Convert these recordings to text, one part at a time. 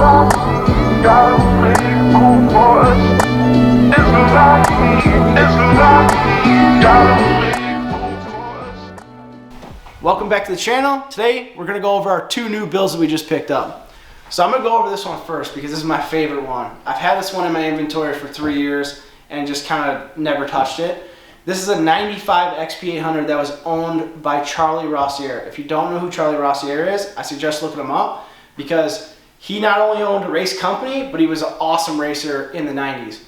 Welcome back to the channel. Today we're going to go over our 2 new builds that we just picked up. So I'm going to go over this one first because this is my favorite one. I've had this one in my inventory for 3 years and just kind of never touched it. This is a 95 XP800 that was owned by Charlie Rossier. If you don't know who Charlie Rossier is, I suggest looking him up because he not only owned a race company, but he was an awesome racer in the 90s.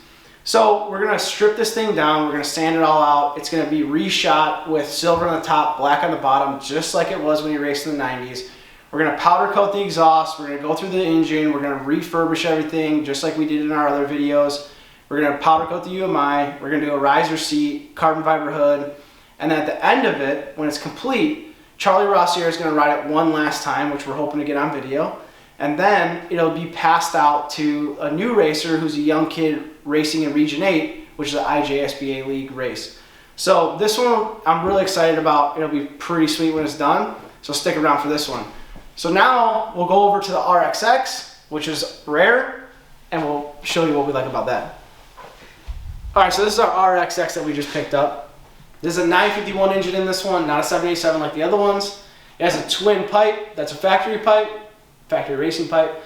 So we're gonna strip this thing down, we're gonna sand it all out. It's gonna be reshot with silver on the top, black on the bottom, just like it was when you raced in the 90s. We're gonna powder coat the exhaust, we're gonna go through the engine, we're gonna refurbish everything, just like we did in our other videos. We're gonna powder coat the UMI, we're gonna do a riser seat, carbon fiber hood, and then at the end of it, when it's complete, Charlie Rossier is gonna ride it one last time, which we're hoping to get on video. And then it'll be passed out to a new racer who's a young kid racing in Region 8, which is the IJSBA League race. So this one I'm really excited about. It'll be pretty sweet when it's done, so stick around for this one. So now we'll go over to the RXX, which is rare, and we'll show you what we like about that. All right, so this is our RXX that we just picked up. There's a 951 engine in this one, not a 787 like the other ones. It has a twin pipe, that's a factory pipe. Factory racing pipe.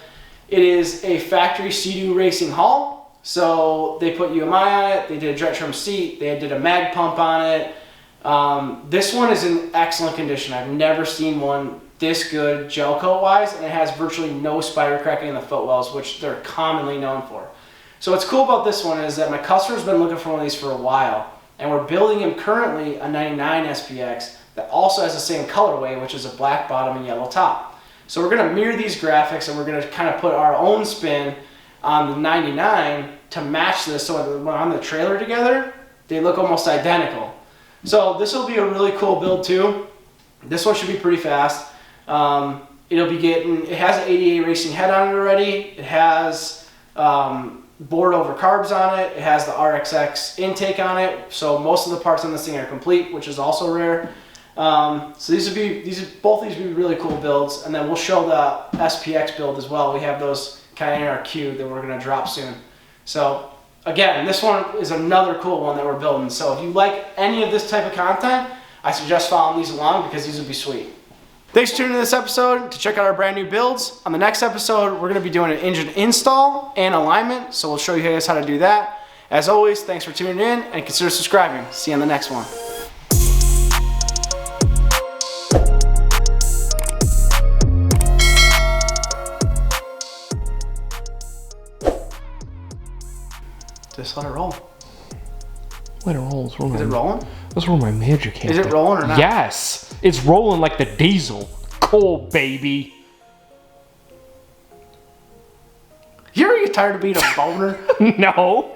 It is a factory Seadoo racing hull. So they put UMI on it, they did a direct trim seat, they did a mag pump on it. This one is in excellent condition. I've never seen one this good gel coat wise, and it has virtually no spider cracking in the footwells, which they're commonly known for. So what's cool about this one is that my customer's been looking for one of these for a while, and we're building him currently a 99 SPX that also has the same colorway, which is a black bottom and yellow top. So we're going to mirror these graphics and we're going to kind of put our own spin on the 99 to match this, so when on the trailer together, they look almost identical. So this will be a really cool build too. This one should be pretty fast. It has an 88 racing head on it already. It has board over carbs on it. It has the RXX intake on it. So most of the parts on this thing are complete, which is also rare. So both these would be really cool builds, and then we'll show the SPX build as well. We have those kind of in our queue that we're going to drop soon. So again, this one is another cool one that we're building. So if you like any of this type of content, I suggest following these along because these would be sweet. Thanks for tuning in this episode to check out our brand new builds. On the next episode, we're going to be doing an engine install and alignment, so we'll show you guys how to do that. As always, thanks for tuning in and consider subscribing. See you on the next one. Just let it roll. Let it roll. Is it rolling? That's where my magic hit. Is it rolling or not? Yes. It's rolling like the diesel. Cold, baby. You ever get tired of being a boner? No.